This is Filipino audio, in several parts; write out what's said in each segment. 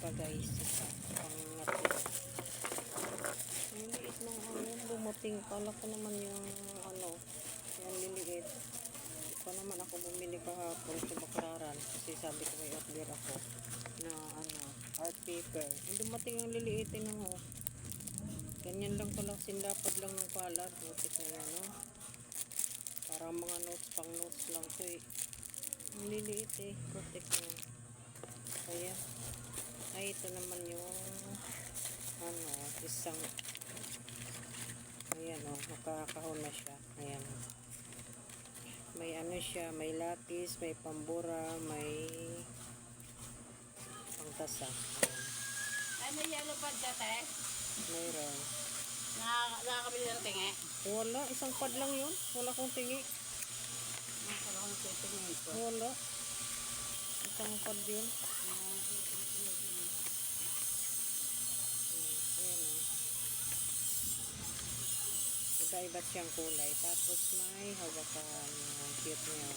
pa guys. Isa pang natira. Ang liit ng ano, bumuting. Kala ko naman yung ano, yung liliit. Pa naman ako bumili kahapon sa Baklaran kasi sabi ko may order ako na ano, art paper. Dumating ang liliitin ng ganyan lang pala, sinlapad lang ng palat. Butik na yan, no? Parang mga notes, pang notes lang to eh. Ang liliit eh, butik na. Kaya, ay ito naman yung ano, isang ayan o, nakakahon na siya. Ayan. May ano siya, may lapis, may pambura, may pangtasa. Ayan. Ay, may yellow pad dati. Mayroon. Nakakabili ng tingi. Wala, isang pad lang yun. Wala kong tingi. Nakakabili ng titingin ko. Wala. Isang pad yun. Ayan o. Iba-iba siyang kulay. Tapos may hawakan. Ang cute niya.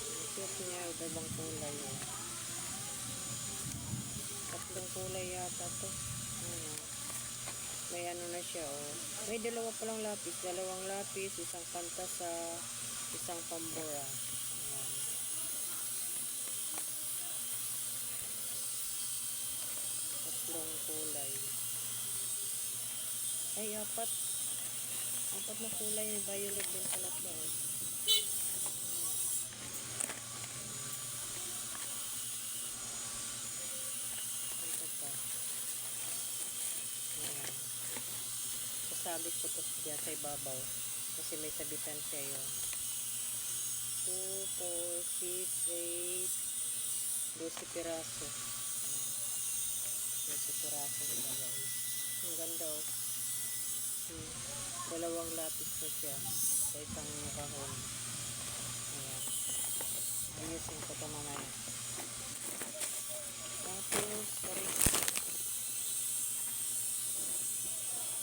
Ang cute niya. Iba-ibang kulay. Tatlong kulay yata to. Ano. May ano na siya May dalawa palang lapis. Dalawang lapis. Isang pantasa. Isang pambura. Ayan. Tatlong kulay. Ay, apat. Apat na kulay. May violet din pala ito. Ito pa. Ayan. Sasabit ko ito dyan sa ibabaw. Kasi may sabitan siya yun. 2, 4, 6, 8, 12 piraso. 12 piraso ito guys. Ang ganda dalawang lapis pa siya sa isang kahon. Ayan. Ayusin ko ito mamaya. Tapos, sorry.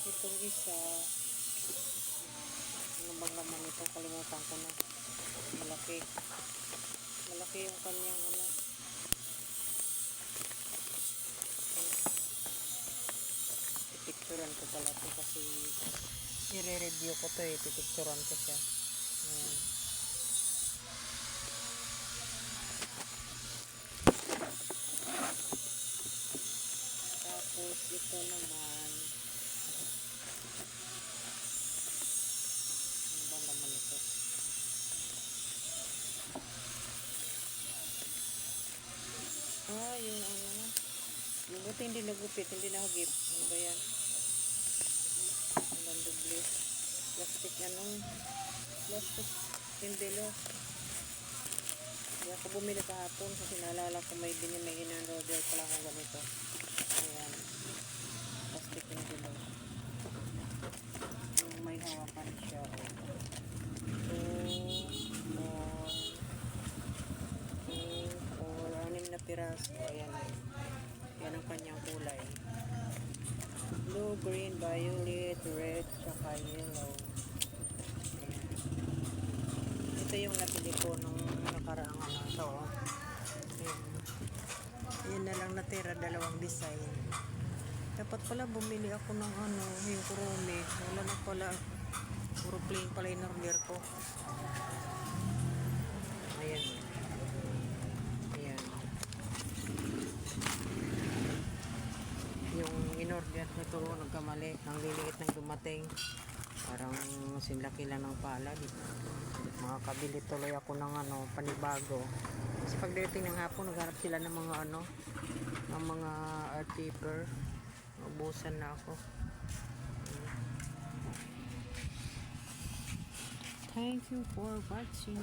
Itong isa, ano bang naman ito? Kalimutan ko na. Malaki. Malaki yung kanyang ano. Pipicturan ko pala ito kasi i-review ko ito eh. Pipicturan ko siya. Ayan. Tapos ito naman, ano ba naman ito? Yung ano, yung buti hindi nagupit, hindi nahugip. Ano ba yan? Ang doble. Plastic plastic tindelo. Hindi ako bumili kahapon kasi naalala ko may in-order pala akong ganito. Ayan. Plastic tindelo. So, may hawakan siya. 6 na piraso. Ayan. Yan ang kanyang kulay. Blue, green, violet, red, saka yellow. Ayan. Ito yung nabili ko nung nakaraang ano. Ito. Ayan na lang natira, dalawang design. Dapat pala bumili ako ng ano, yung kurumi. Wala na pala. Puro plain pala yung order ko. Ayan. Ayan. Yung in-order na ito, nagkamali. Ang liliit ng dumating. Parang sinlaki lang ng palad. Makakabili tuloy ako ng ano, panibago. Kasi pagdating ng hapon, nagharap sila ng mga ano, ng mga art paper. Ubusan na ako. Thank you for watching.